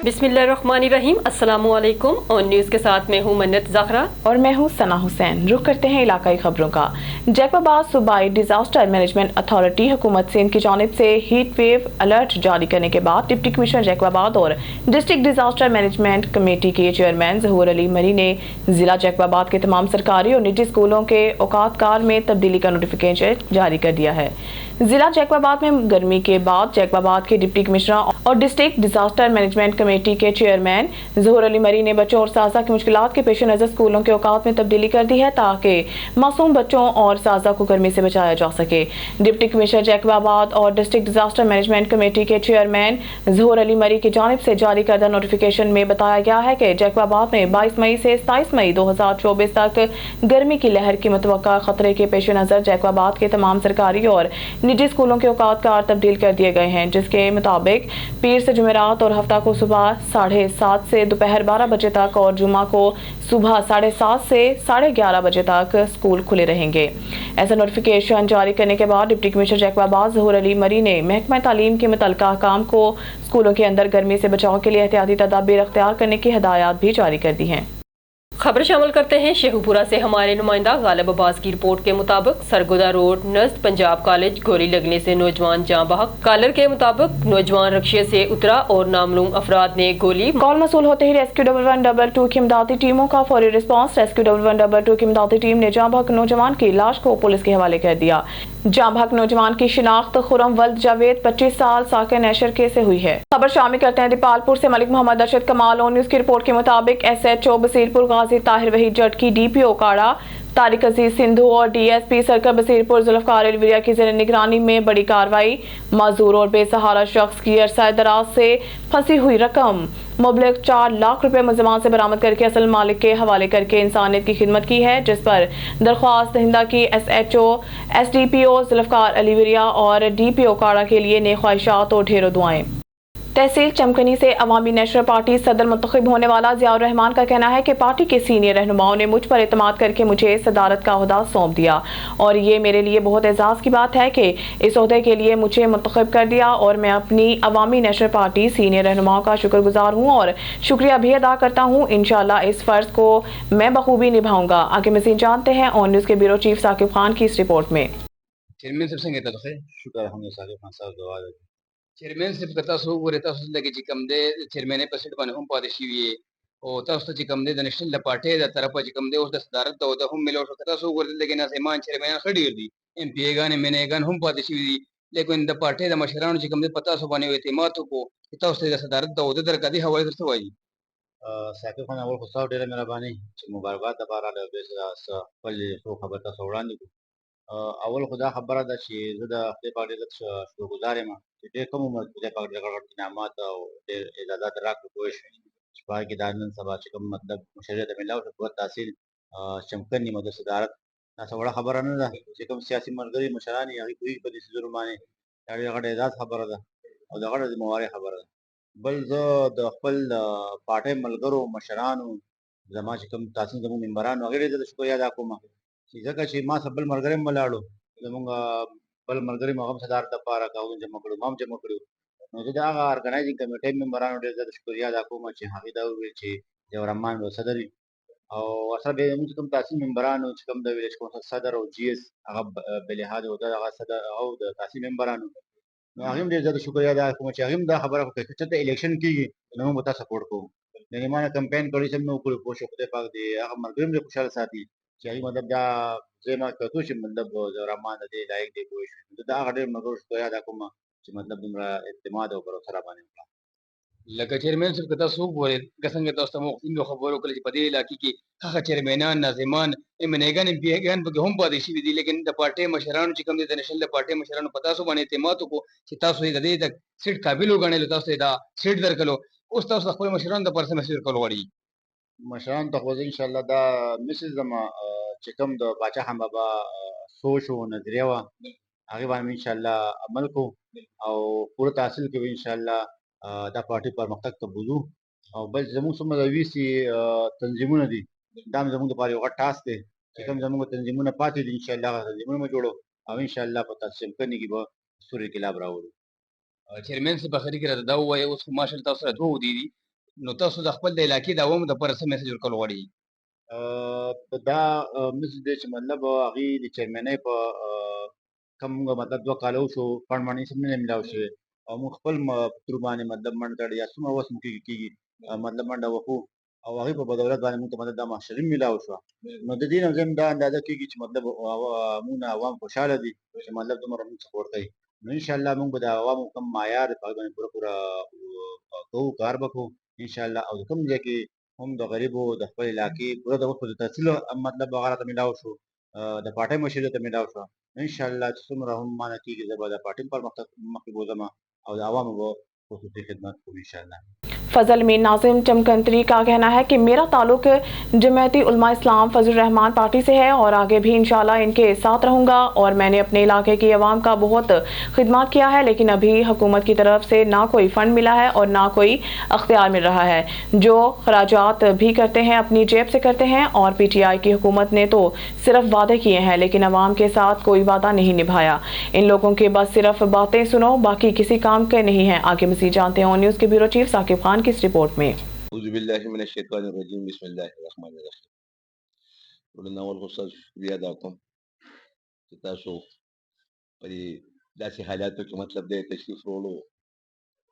बिस्मिल्लाहिर्रहमानिर्रहीम। अस्सलामुअलैकुम। On news के साथ मैं हूँ मन्नत ज़हरा और मैं हूँ सना हुसैन। रुख करते हैं इलाकाई खबरों का। जैकबाबाद सूबाई डिजास्टर मैनेजमेंट अथॉरिटी हुकूमत सिंध की जानिब से हीट वेव अलर्ट जारी करने के बाद डिप्टी कमिश्नर जैकबाबाद और डिस्ट्रिक्ट डिजास्टर मैनेजमेंट कमेटी के चेयरमैन ज़हूर अली मरी ने जिला जैकबाबाद के तमाम सरकारी और निजी स्कूलों के औकात कार में तब्दीली का नोटिफिकेशन जारी कर दिया है। जिला जैकबाबाद में गर्मी के बाद जैकबाबाद के डिप्टी कमिश्नर और डिस्ट्रिक्ट डिजास्टर मैनेजमेंट कमेटी के चेयरमैन ज़हूर अली मरी ने बच्चों और साजा की मुश्किलात के पेश नज़र स्कूलों के औकात में तब्दीली कर दी है ताकि मासूम बच्चों और साजा को गर्मी से बचाया जा सके। डिप्टी कमिश्नर जैकबाबाद और डिस्ट्रिक्ट डिजास्टर मैनेजमेंट कमेटी के चेयरमैन ज़हूर अली मरी की जानिब से जारी करदा नोटिफिकेशन में बताया गया है कि जैकबाबाद में 22 मई से 27 मई 2024 तक गर्मी की लहर की मुतवक्का खतरे के पेश नज़र जैकबाबाद के तमाम सरकारी और निजी स्कूलों के औकात कार तब्दील कर दिए गए हैं, जिसके मुताबिक पीर से जुमेरात और हफ्ता को सुबह 7:30 से दोपहर 12 बजे तक और जुमा को सुबह 7:30 से 11:30 बजे तक स्कूल खुले रहेंगे। ऐसा नोटिफिकेशन जारी करने के बाद डिप्टी कमिश्नर जैकबाबाद ज़हूर अली मरी ने महकमा तालीम के मुतल्लिका काम को स्कूलों के अंदर गर्मी से बचाव के लिए एहतियाती तदाबीर अख्तियार करने की हिदायत भी जारी कर दी हैं। खबर शामिल करते हैं शेखुपुरा से हमारे नुमाइंदा गालिब अब्बास की रिपोर्ट के मुताबिक सरगोदा रोड नज़द पंजाब कॉलेज गोली लगने से नौजवान जाँ बहक। कॉलर के मुताबिक नौजवान रक्शे से उतरा और नामलूम अफराद ने गोली। कॉल मसूल होते ही रेस्क्यू 1122 की इमदादी टीमों का फौरी रिस्पांस। रेस्क्यू 1122 की इमदादी टीम ने जाँ बहक नौजवान की लाश को पुलिस के हवाले कर दिया। जाँ बहक नौजवान की शिनाख्त खुरम वल्द जावेद 25 साल साकिन ऐशर के से हुई है। खबर शामिल करते हैं दीपालपुर से मलिक मोहम्मद अरशद कमाल। ऑन न्यूज़ की रिपोर्ट के मुताबिक SHO बसीरपुर गाजी ताहिर वहीद जट की DPO काड़ा तारिक अजीज सिंधु और DSP सर्कल बसीरपुर जुल्फकार अलविया की ज़ेर निगरानी में बड़ी कार्रवाई। माजूर और बेसहारा शख्स की अरसा दराज से फंसी हुई रकम मुबलग 4 लाख रुपए मुलजमान से बरामद करके असल मालिक के हवाले करके इंसानियत की खिदमत की है, जिस पर दरख्वास्त दहिंदा की SHO SDPO जुल्फकार अलविया और DPO काड़ा के लिए नेक ख्वाहिशात और ढेरों दुआएं। तहसील चमकनी से अवामी नेशनल पार्टी सदर मुंतखब होने वाला ज़ियाउर रहमान का कहना है कि पार्टी के सीनियर रहनुमाओं ने मुझ पर एतमाद करके मुझे सदारत का ओहदा सौंप दिया और ये मेरे लिए बहुत एजाज़ की बात है कि इस ओहदे के लिए मुझे मुंतखब कर दिया और मैं अपनी अवामी नेशनल पार्टी सीनियर रहनुमाओं का शुक्रगुजार हूँ और शुक्रिया भी अदा करता हूँ। इंशाअल्लाह इस फ़र्ज़ को मैं बखूबी निभाऊंगा। आगे मज़ीद जानते हैं ऑन न्यूज़ के ब्यूरो चीफ साकिब खान की इस रिपोर्ट में। चेयरमैन सिर्फ कता सो गोरे ता सो लगे चिकम दे चेयरमैन प्रेसिडेंट बने हम पादेशी हुए ओ ता सो चिकम दे नेशनल पार्टी दा तरफ चिकम दे उस सदारत तो हम मिलो कता सो गोरे लगे ना से मान चेयरमैन खड़ी दी MP गाने मैंने गान हम पादेशी हुई लेकिन द पार्टी दा मशरान चिकम दे पता सो बने हुए थे मातो को ता उस सदारत तो उधर कदी हवाले से हुई साकिब खान اول خو صاحب ډیره مهرباني چې مبارکباد د بارا له بیس خپل څو خبر تاسو وړاندې کو اول خدا خبره ده چې زه د خپل پاړې د شکرګزار یم چې ډېر کوم عمر کې پاړې د غړ انعامات او ډېر اجازهات راکړو کوی شي چې پای کې د نن سبا چې کوم مطلب مشرعت ملاو شو قوت تحصیل چمکن نیمه د صدارت تاسو وړه خبره نه ده چې کوم سیاسي مرګري مشران یې هغه کوي په دې سيزونو باندې دا غړ اعزاز خبره ده او د غړ د مواري خبره ده بل زه د خپل پارټۍ ملګرو مشرانو زما چې کوم تاسو زموږ ممبرانو هغه ډېر د شکریا ادا کوم چې ځکه چې ما سبل مرګري ملاړو زموږ بل مرګري مغم صدارت لپاره کاوه جمع کړو مام جمع کړو نو زه د هغه ارګنایزینګ کمیټې ممبرانو ډېر د شکریا ادا کوم چې هغه دا ویل چې ډېر رحمان و صدر او ورسره به موږ کوم تاسو ممبرانو چې کوم د ویلج کونسل صدر او GS هغه بلهاد او دغه صدر او د تاسو ممبرانو هغه هم ډېر زیات شکریا ادا کوم چې هغه هم دا خبره کوي چې ته الیکشن کیږي نو موږ تاسو سپورټ کوو د نیمانه کمپاین کوي چې نو کول پوښښ په پاک دی هغه مرګریم له خوشاله ساتي چې هغه مطلب دا زما کتو چې مطلب رحمان دې لایق دی کوی دا هغه ډېر مرګر شکریا ادا کوم چې مطلب دمرا اعتماد او پر سره باندې لکه چیرمن صرف کتا سو ګورې څنګه تاسو مو څنګه خبرو کړی په دې علاقې کې هغه چیرمنان ناظمان امنګان MP به هم پاتې شي دي لیکن د پارټي مشرانو چې کوم دي د نشل د پارټي مشرانو پتا سو باندې اعتماد کو چې تاسو دې د سیټ قابل وګڼل تاسو دا سیټ درکلو اوس تاسو خپل مشرانو د پرسه مسیر کول غواړي مشران ته خو ان شاء الله دا مسز زما چې کوم د باچا هم بابا سوچ او نظریه وا هغه باندې ان شاء الله عمل کو او پوره تحصیل کوي ان شاء الله دا پارټي پرمختګ ته بوزو او بل زموږ سم د ویسي تنظیمونه دي دا زموږ لپاره یو غټ ټاسک دی چې کوم زموږ تنظیمونه پاتې دي ان شاء الله تنظیمونه مو جوړو او ان شاء الله په تاسو کني کې به سوري کلاب راوړو چیرمن سے بخری کې راځه دا وایي اوس ماشال تاسو سره دوه دي نو تاسو د خپل د علاقې د عوامو دپاره څه میسج ورکول غواړئ؟ دا مثل دی چې مطلب هغې د چیرمنۍ په کم مطلب 2 کاله وشو فنډ مڼۍ سم نه دی میلاو شوی او موږ خپل په تور باندې مطلب منډه تړي یا څومره وس مو کېږي مطلب منډه وکړو او هغې په بدولت باندې موږ ته مطلب دا محشري میلاو شوه. نو د دې نه زم دا اندازه کېږي چې مطلب موږ نه عوام خوشحاله دي چې مطلب دومره موږ سپورټ کوي. نو انشاءالله موږ به د عوامو کم معیار په هغې باندې پوره کوو، کار به کوو انشاءالله. او کوم ځای کې هم د غریبو د خپل علاقې پوره د اوس په تحصیل مطلب هغه راته میلاو شو، د پارټۍ مشري راته میلاو شوه. انشاءالله چې څومره هم مانه کېږي زه به د پارټۍ پرمختګ مخکې بوځم او د عوامو به خصوصي خدمت کوم انشاءالله. फजल मीर नाजिम चमकंतरी का कहना है कि मेरा ताल्लुक जमाती उलमा इस्लाम फजल रहमान पार्टी से है और आगे भी इंशाल्लाह इनके साथ रहूंगा और मैंने अपने इलाके की आवाम का बहुत खिदमत किया है, लेकिन अभी हुकूमत की तरफ से ना कोई फ़ंड मिला है और ना कोई अख्तियार मिल रहा है। जो खराजात भी करते हैं अपनी जेब से करते हैं और PTI की हुकूमत ने तो सिर्फ वादे किए हैं लेकिन अवाम के साथ कोई वादा नहीं निभाया। इन लोगों के बस सिर्फ बातें सुनो, बाकी किसी काम के नहीं है। आगे मज़ीद जानते हैं न्यूज़ के ब्यूरो चीफ साकिब खान की इस रिपोर्ट में। چې تاسو په دې داسې حالاتو کې مطلب دی تشریف وروړو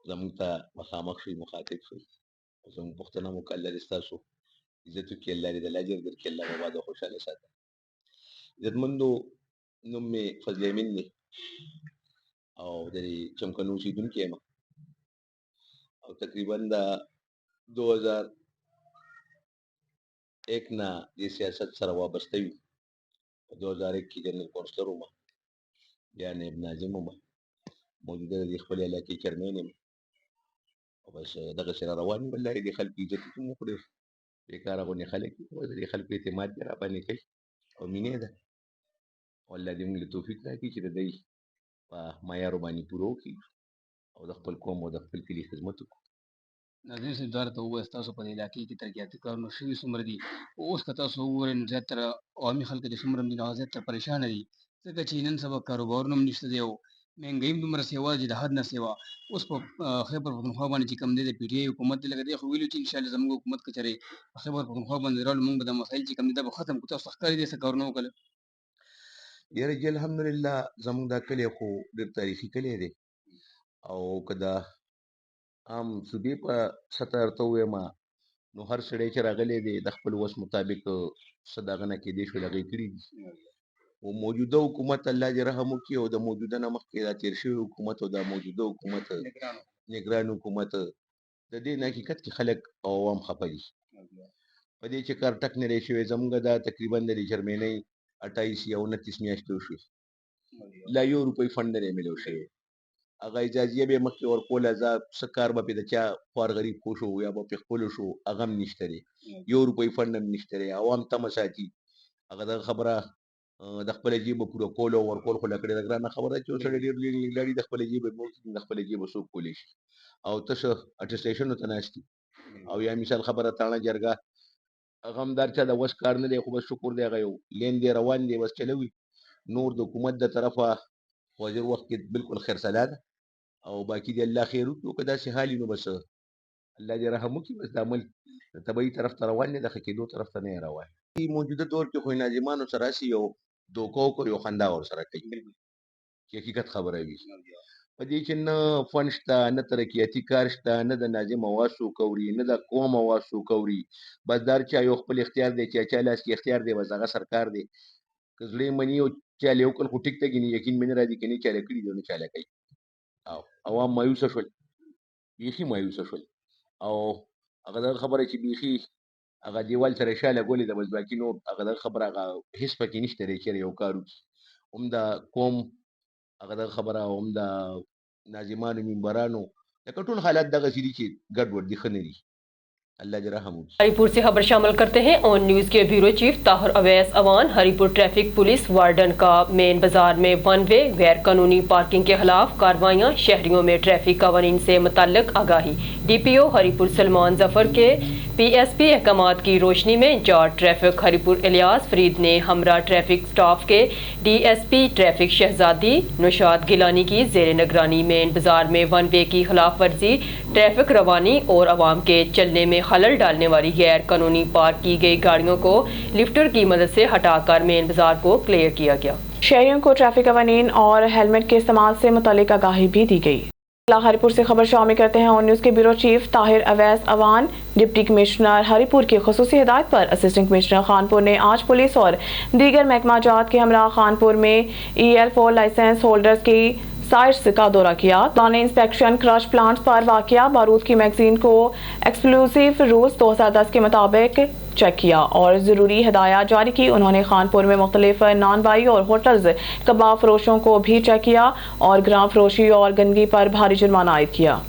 زموږ ته مخامخ شئ، مخاطب شئ، زموږ پوښتنه مو کړله چې ستاسو عزت وکړي الله دې د الله اجر درکړي، الله مو باید خوشحاله ساتي. عزتمندو، نوم مې فضل امین دی او د دې چمکنو اوسېدونکی یم او تقریبا د 2001 نه دې سیاست سره وابسته یو. په 2001 کې جنرال کونسلر وم، بیا نایب ناظم وم، موجوده د دې خپل علاقې چیرمین یم او بس دغسې را روان یم. والله د خلکو عزت یې کوم وکړو، بېکاره غونې خلک دي، بس د خلکو اعتماد دې راباندې کوي او مینې ده. والله دې موږ له توفیق راکړي چې د دوی په معیارو باندې پوره وکړي او د خپل قوم او د خپل کلي خدمت وکړو. ناظم صاحب دا راته ووایه ستاسو په دې علاقې کې ترقیاتي کارونه شوي څومره دي؟ اوس که تاسو وګورئ نو زیاتره عوامي خلک چې څومره دي نو هغه زیاتره پریشانه دي، ځکه چې نن سبا کاروبارونه هم نشته دی او مهنګایي هم دومره سیوا چې د حد نه سیوا. اوس په خیبر پښتونخوا باندې چې کوم دی د PTI حکومت دی، لکه دی خو ویلي چې انشاءالله زموږ حکومت که چېرې په خیبر پښتونخوا باندې راغلو موږ به دا مسایل چې کوم دي دا به ختم کړو. تاسو ته ښکاري دې څه کارونه وکړل؟ یاره جی الحمدلله زموږ دا کلی خو ډېر تاریخي کلی دی او که د عام صوبې په سطح درته ووایم نو هر سړی چې راغلی دی د خپل وس مطابق څه دغه نه کېدی شول هغه یې کړي دي. او موجوده حکومت الله دې رحم وکړي او د موجوده نه مخکې دا تېر شوي حکومت او دا موجوده حکومت نګران حکومت د دې نه حقیقت کې خلک او عوام خفه دي په دې چې کار ټک نه دی شوی. زموږ دا تقریبا د دې جرمنۍ 28 یا 29 میاشتې وشوې، لا یو روپۍ فنډ نه دی میلاو شوی. هغه اجازیه به یې مخکې ورکوله، زه څه کار به پرې د چا خوار غریب پوه شو یا به پرې خپلو شو هغه هم نشته دی، یو روپۍ فنډ هم نشته دی. عوام تمه ساتي، هغه دغه خبره د خپله جیبه پوره کول او ورکول خو لکړې د ګرانه خبره ده چې یو سړی ډېر لري د خپله جیبه د خپله جیبه څوک کولی شي او تشه اټسټیشنو ته ناست دي او یا مثال خبره تاڼه جرګه هغه هم دا چا د وس کار نه دی، خو بس شکر دی هغه یو لین دی روان دی بس چلوي. نور د حکومت د طرفه په حاضر وخت کې بالکل خیر سلا ده او باقي دی الله خیر وکړي. که داسې حال وي نو بس الله دې رحم وکړي، بس د عمل د طبعي طرف ته روان دی، د ښه کېدو طرف ته نه یې روان. موجوده دور کې خو ناظمانو سره هسې یو دوکه وکړو، یو خندا ورسره کوي چې حقیقت خبره وي. په دې کې نه فنډ شته، نه ترقیاتي کار شته، نه د ناظم اواز څوک اوري، نه د قوم اواز څوک اوري. بس دا هر چا یو خپل اختیار دی چې چا لاس کې اختیار دی بس هغه سرکار دی. که زړه یې مني او چاله یې وکړل خو ټیک ته ګیني، یقین مې نه راځي که نه چاله کړي دي او نه چاله کوي. او عوام مایوسه شول، بیخي مایوسه شول او هغه دغه خبره چې بیخي هغه دیوال سره یې شا لګولې ده بس باقي نور هغه دغه خبره هغه هېڅ پکې نشته دی چېرې یو کار وکړي. هم د قوم هغه دغه خبره او هم د ناظمانو ممبرانو لکه ټول حالات دغسې دي چې ګډوډ دي، ښه نه دي. अल्लाह जरा हम हरिपुर से खबर शामिल करते हैं। ऑन न्यूज के bureau chief Tahir Awais Awan Haripur traffic police warden का मेन बाजार में वन वे गैर कानूनी पार्किंग के खिलाफ कार्रवाइयां, शहरियों में ट्रैफिक कवानीन से मुतल्लिक आगाही। डीपीओ हरिपुर सलमान जफर के पीएसपी अहकामात की रोशनी में इंचार्ज ट्रैफिक हरिपुर इलियास फरीद ने हमरा ट्रैफिक स्टाफ के डीएसपी ट्रैफिक शहजादी नौशाद गिलानी की जेर निगरानी मेन बाजार में वन वे की खिलाफ वर्जी, ट्रैफिक रवानी और आवाम के चलने में खलल डालने वाली गैर कानूनी पार्क की गई गाड़ियों को लिफ्टर की मदद से हटाकर मेन बाजार को क्लियर किया गया। शहरियों को ट्रैफिक कवानीन और हेलमेट के इस्तेमाल से मुतल्लिक आगाही भी दी गई। हरिपुर से खबर शामिल करते हैं। ऑन न्यूज के bureau chief Tahir Awais Awan deputy commissioner Haripur की खुसूसी हिदायत पर असिस्टेंट कमिश्नर खानपुर ने आज पुलिस और दीगर महकमा जात के हमरा खानपुर में EL4 लाइसेंस होल्डर्स की साइट्स का दौरा किया। दाने इंस्पेक्शन क्रश प्लांट्स पर वाक़या बारूद की मैगजीन को एक्सक्लूसिव रूल्स 2010 के मुताबिक चेक किया और ज़रूरी हिदायत जारी की। उन्होंने खानपुर में मुख्तलिफ नॉन बाई और होटल्स कबाब फरोशों को भी चेक किया और ग्राम फरोशी और गंदगी पर भारी जुर्माना आयद किया।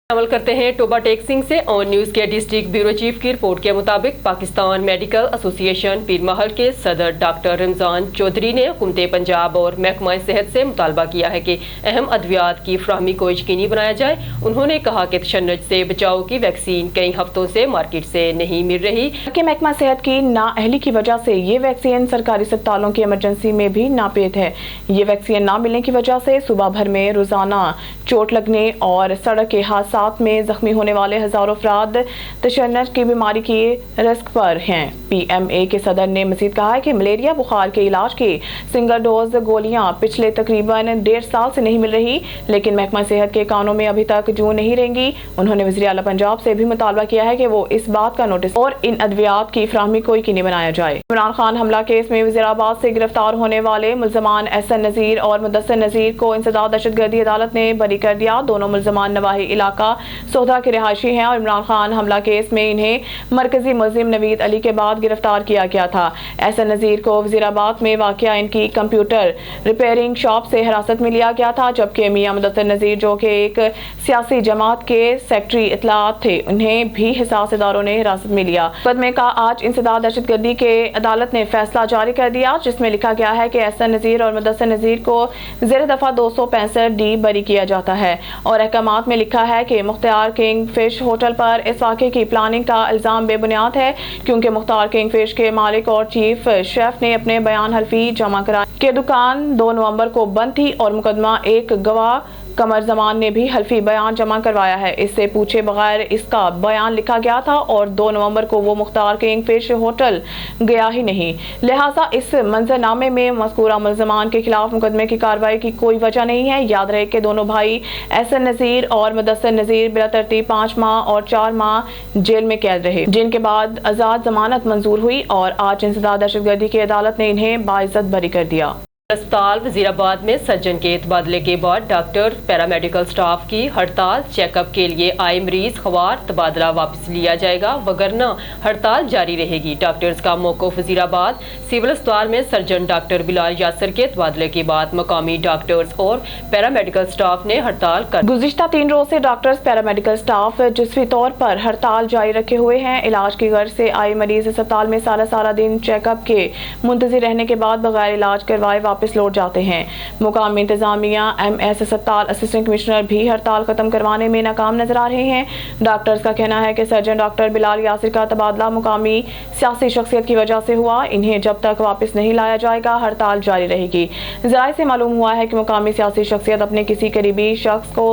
अमल करते हैं टोबा टेक्सिंग से। ऑन न्यूज के डिस्ट्रिक्ट ब्यूरो चीफ की रिपोर्ट के मुताबिक पाकिस्तान मेडिकल एसोसिएशन पीरमहल के सदर डॉक्टर रमजान चौधरी ने हुकूमत पंजाब और महकमा सेहत से मुतालबा किया है कि अहम अद्वियात की फराहमी को यकीनी बनाया जाए। उन्होंने कहा कि तशन्नुज से बचाव की वैक्सीन कई हफ्तों से मार्केट से नहीं मिल रही कि महकमा सेहत की नाअहली की वजह से ये वैक्सीन सरकारी अस्पतालों की इमरजेंसी में भी नापेद है। ये वैक्सीन ना मिलने की वजह से सूबा भर में रोजाना चोट लगने और सड़क के हादसा में जख्मी होने वाले हजारों अफराद तशन्नुज की बीमारी की रिस्क पर हैं। PMA के सदर ने मजीद कहा है कि मलेरिया बुखार के इलाज की सिंगल डोज गोलियां पिछले तकरीबन 1.5 साल से नहीं मिल रही, लेकिन महकमा सेहत के कानों में अभी तक जूं नहीं रहेंगी। उन्होंने वज़ीर आला पंजाब से भी मुतालबा किया है कि वो इस बात का नोटिस और इन अद्वियात की फराहमी को यकीनी बनाया जाए। इमरान खान हमला केस में वज़ीराबाद से गिरफ्तार होने वाले मुल्ज़मान एहसन नज़ीर और मुदस्सिर नज़ीर को इंसदाद दहशतगर्दी अदालत ने बरी कर दिया। दोनों मुल्ज़मान नवाही इलाका सोधा के रिहायशी हैं और इमरान खान हमला केस में इन्हें मरकजी मुलजिम नवीद अली के बाद गिरफ्तार किया गया था। एहसन नज़ीर को वज़ीराबाद में वाक़या इनकी कंप्यूटर रिपेयरिंग शॉप से हिरासत में लिया गया था, जबकि मियां मुदस्सिर नज़ीर जो कि एक सियासी जमात के सेक्रेटरी इत्तलात थे, उन्हें भी हिसास इदारों ने हिरासत में लिया। मुकदमे का आज इंसदाद दहशतगर्दी के अदालत ने फैसला जारी कर दिया, जिसमें लिखा गया है कि एहसन नज़ीर और मुदस्सिर नज़ीर को ज़ेर दफ़ा 265D बरी किया जाता है और अहकामात में लिखा है कि मुख्तार किंग फिश होटल पर इस वाक़े की प्लानिंग का इल्ज़ाम बेबुनियाद है, क्योंकि मुख्तार किंग फिश के मालिक और चीफ शेफ ने अपने बयान हल्फी जमा कराए कि दुकान 2 नवंबर को बंद थी और मुकदमा एक गवाह कमर जमान ने भी हल्फी बयान जमा करवाया है। इससे पूछे बगैर इसका बयान लिखा गया था और 2 नवंबर को वो मुख्तार किंग फिश होटल गया ही नहीं। लिहाजा इस मंजरनामे में मज़कूरा मुल्ज़मान के खिलाफ मुकदमे की कार्रवाई की कोई वजह नहीं है। याद रहे कि दोनों भाई एहसन नज़ीर और मुदस्सिर नज़ीर बिला तरतीब 5 माह और 4 माह जेल में कैद रहे, जिनके बाद आज़ाद जमानत मंजूर हुई और आज इंसदाद दहशतगर्दी की अदालत ने इन्हें बाइज्जत बरी कर दिया। अस्पताल वजीराबाद में सर्जन के तबादले के बाद डॉक्टर पैरामेडिकल स्टाफ की हड़ताल। चेकअप के लिए आए मरीज खवार तबादला वापस लिया जाएगा, वगरना हड़ताल जारी रहेगी। डॉक्टर्स का मौक़िफ़ वजीराबाद सिविल अस्पताल में सर्जन डॉक्टर बिलाल यासर के तबादले के बाद मकामी डॉक्टर्स और पैरामेडिकल स्टाफ ने हड़ताल कर गुज़िश्ता 3 रोज से डॉक्टर्स पैरामेडिकल स्टाफ जुज़वी तौर पर हड़ताल जारी रखे हुए हैं। इलाज की गर्ज से आए मरीज अस्पताल में सारा दिन चेकअप के मुंतज़िर रहने के बाद बगैर इलाज करवाए वापस लौट जाते हैं। मुकामी इंतजामिया MS अस्पताल असिस्टेंट कमिश्नर भी हड़ताल खत्म करवाने में नाकाम नजर आ रहे हैं। डॉक्टर्स का कहना है कि सर्जन डॉक्टर बिलाल यासिर का तबादला मुकामी सियासी शख्सियत की वजह से हुआ, इन्हें जब तक वापस नहीं लाया जाएगा हड़ताल जारी रहेगी। ज़राए से मालूम हुआ है कि मुकामी सियासी शख्सियत अपने किसी करीबी शख्स को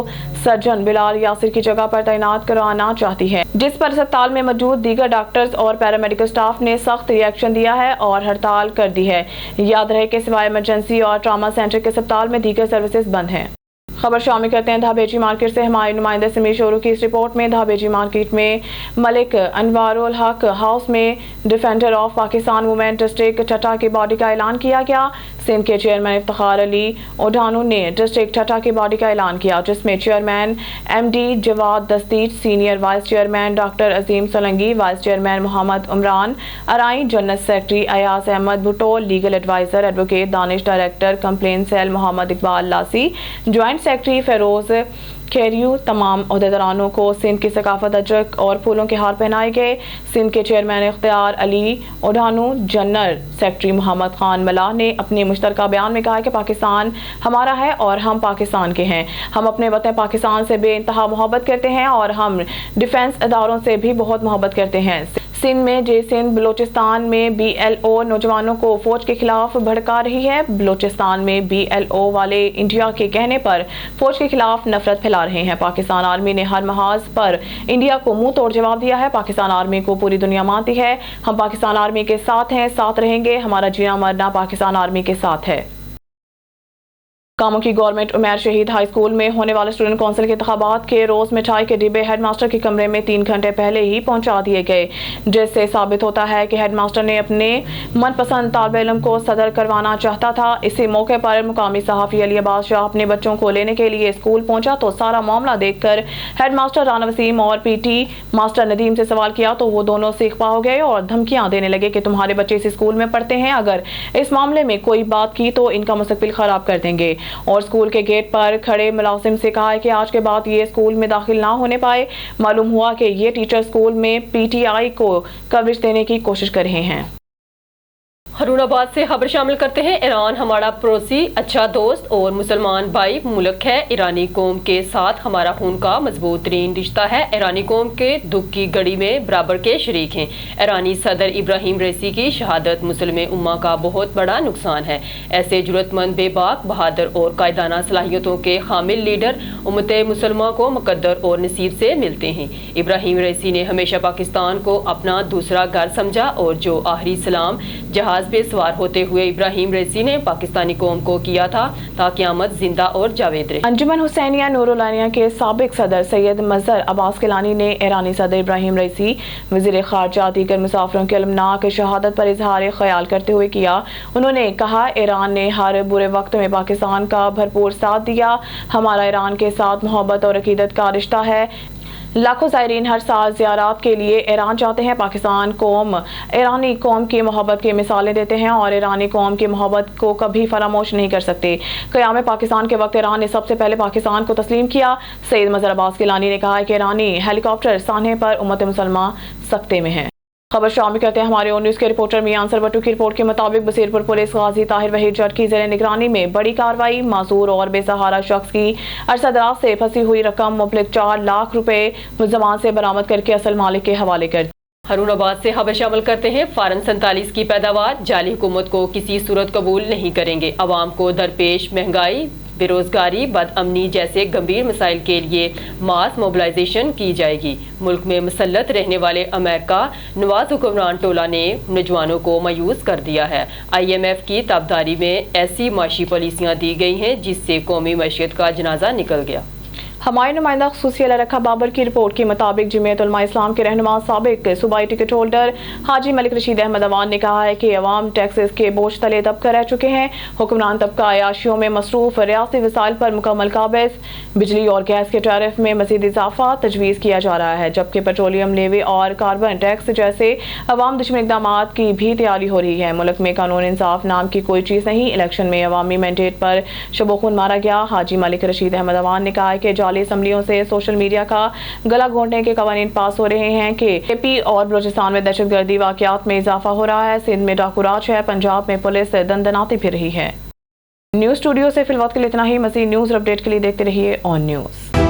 सर्जन बिलाल यासिर की जगह पर तैनात करवाना चाहती है, जिस पर अस्पताल में मौजूद दीगर डॉक्टर्स और पैरामेडिकल स्टाफ ने सख्त रिएक्शन दिया है और हड़ताल कर दी है। याद रहे कि सिवाय इमरजेंसी और ट्रामा सेंटर के अस्पताल में दीगर सर्विसेज बंद हैं। खबर शामिल करते हैं धाबेजी मार्केट से। हमारे नुमाइंदे समीर शोरू की इस रिपोर्ट में धाबेजी मार्केट में मलिक अनवारुल हक हाउस में defender of Pakistan women district Thatta की बॉडी का ऐलान किया गया। सिंध के चेयरमैन इफ्तिखार अली ओढ़ानू ने डिस्ट्रिक्ट ठट्टा की बॉडी का ऐलान किया, जिसमें चेयरमैन MD जवाद दस्तीज, senior vice chairman doctor Azeem Solangi, vice chairman Mohammad Umran Arain, general secretary Ayaz Ahmed Bhutto, legal adviser advocate Danish, director complaint cell Mohammad Iqbal Lasi, joint secretary Feroz खेरियू तमाम अहदेदारानों को सिंध की सकाफत अजरक और फूलों के हार पहनाए गए। सिंध के चेयरमैन इख्तियार अली ओढ़ानू जनरल सेक्रेटरी मोहम्मद खान मलाह ने अपने मुश्तरका बयान में कहा है कि पाकिस्तान हमारा है और हम पाकिस्तान के हैं। हम अपने वतन पाकिस्तान से बेइंतहा मोहब्बत करते हैं और हम डिफेंस इदारों से भी बहुत मोहब्बत करते हैं। सिंध में सिंध बलोचिस्तान में BLO नौजवानों को फौज के खिलाफ भड़का रही है। बलोचिस्तान में BLO वाले इंडिया के कहने पर फौज के खिलाफ नफरत फैला रहे हैं। पाकिस्तान आर्मी ने हर महाज पर इंडिया को मुंह तोड़ जवाब दिया है। पाकिस्तान आर्मी को पूरी दुनिया मानती है। हम पाकिस्तान आर्मी के साथ हैं, साथ रहेंगे। हमारा जीना मरना पाकिस्तान आर्मी के साथ है। कामों की गवर्नमेंट उमैर शहीद हाई स्कूल में होने वाले स्टूडेंट काउंसिल के इंतखाबात के रोज मिठाई के डिब्बे हेडमास्टर के कमरे में 3 घंटे पहले ही पहुंचा दिए गए, जिससे साबित होता है कि हेडमास्टर ने अपने मनपसंद तालिब इल्म को सदर करवाना चाहता था। इसी मौके पर मुकामी सहाफ़ी अली अब्बास शाह अपने बच्चों को लेने के लिए स्कूल पहुंचा तो सारा मामला देखकर हेडमास्टर राना वसीम और PT मास्टर नदीम से सवाल किया तो वो दोनों सीखपा हो गए और धमकियां देने लगे कि तुम्हारे बच्चे इस स्कूल में पढ़ते हैं, अगर इस मामले में कोई बात की तो इनका मुस्तकबिल खराब कर देंगे। और स्कूल के गेट पर खड़े मुलाजिम से कहा है कि आज के बाद ये स्कूल में दाखिल ना होने पाए। मालूम हुआ कि ये टीचर स्कूल में PTI को कवरेज देने की कोशिश कर रहे हैं। हरूनाबाद से खबर शामिल करते हैं। ईरान हमारा पड़ोसी, अच्छा दोस्त और मुसलमान भाई मुल्क है। ईरानी कौम के साथ हमारा खून का मजबूत तरीन रिश्ता है। ईरानी कौम के दुख की घड़ी में बराबर के शरीक हैं। ईरानी सदर इब्राहिम रईसी की शहादत मुस्लिम उम्मा का बहुत बड़ा नुकसान है। ऐसे जरूरतमंद, बेबाक, बहादुर और कायदाना सलाहियतों के हामिल लीडर उम्मत मुसलमान को मुकद्दर और नसीब से मिलते हैं। इब्राहिम रईसी ने हमेशा पाकिस्तान को अपना दूसरा घर समझा और जो आखिरी सलाम जहाज पे सवार होते हुए इब्राहिम रईसी ने पाकिस्तानी कौम को किया था ताकि क़यामत जिंदा और जावेद रहे। अंजुमन हुसैनिया नूरुलानिया के साबिक सदर सैयद मजहर अब्बास किलानी ने ईरानी सदर इब्राहिम रईसी, वज़ीर ख़ारजा, दीगर मुसाफिरों की अलमनाक शहादत पर इजहार ख्याल करते हुए किया। उन्होंने कहा, ईरान ने हर बुरे वक्त में पाकिस्तान का भरपूर साथ दिया। हमारा ईरान के साथ मोहब्बत और अकीदत का रिश्ता है। लाखों ज़ायरीन हर साल ज़ियारत के लिए ईरान जाते हैं। पाकिस्तान कौम ईरानी कौम की मोहब्बत की मिसालें देते हैं और ईरानी कौम की मोहब्बत को कभी फरामोश नहीं कर सकते। क़याम पाकिस्तान के वक्त ईरान ने सबसे पहले पाकिस्तान को तस्लीम किया। सैयद मजहर अब्बास किलानी ने कहा कि ईरानी हेलीकॉप्टर सानहे पर उम्मत मुसलमान सख्ते में है। खबर शामिल करते हैं हमारे ओन न्यूज़ के रिपोर्टर मियां अंसर भट्टू की रिपोर्ट के मुताबिक बसीरपुर पुलिस गाजी ताहिर वहीद जट की ज़ेर निगरानी में बड़ी कार्रवाई। मासूर और बेसहारा शख्स की अरसदराज से फंसी हुई रकम मुबलिक 4 लाख रुपए मुलजमान से बरामद करके असल मालिक के हवाले कर दी। हरूनाबाद से खबर शामिल करते हैं। फारन 47 की पैदावार जाली हुकूमत को किसी सूरत कबूल नहीं करेंगे। अवाम को दरपेश महंगाई, बेरोजगारी, बदअमनी जैसे गंभीर मसाइल के लिए मास मोबिलाइजेशन की जाएगी। मुल्क में मुसल्लत रहने वाले अमेरिका नवाज हुक्मरान टोला ने नौजवानों को मायूस कर दिया है। IMF की ताबदारी में ऐसी माशी पॉलिसियां दी गई हैं जिससे कौमी मैशियत का जनाजा निकल गया। हमारे नुमाइंदा खुसूसी रखा बाबर की रिपोर्ट के मुताबिक जमीयत उलमा इस्लाम के रहनुमा साबिक सूबाई टिकट होल्डर हाजी मलिक रशीद अहमद अवान ने कहा है कि अवाम टैक्सेस के बोझ तले दबकर रह चुके हैं। हुक्मरान तबका अयाशियों में मसरूफ, रियासी वसाइल पर मुकम्मल काबिज। बिजली और गैस के टैरिफ में मजीद इजाफा तजवीज़ किया जा रहा है, जबकि पेट्रोलियम लेवी और कार्बन टैक्स जैसे अवाम दुश्मन इकदाम की भी तैयारी हो रही है। मुल्क में कानून इंसाफ नाम की कोई चीज़ नहीं। इलेक्शन में अवामी मैंडेट पर शबोखून मारा गया। हाजी मलिक रशीद अहमद अवान ने कहा है कि जाली असम्बलियों से सोशल मीडिया का गला घोंटने के कवानीन पास हो रहे हैं कि AP और बलूचिस्तान में दहशतगर्दी वाकयात में इजाफा हो रहा है। सिंध में डाकू राज है। पंजाब में पुलिस दंदनाती फिर रही है। न्यूज़ स्टूडियो से फिलहाल के लिए इतना ही। मज़ीद न्यूज़ अपडेट के लिए देखते रहिए ऑन न्यूज़।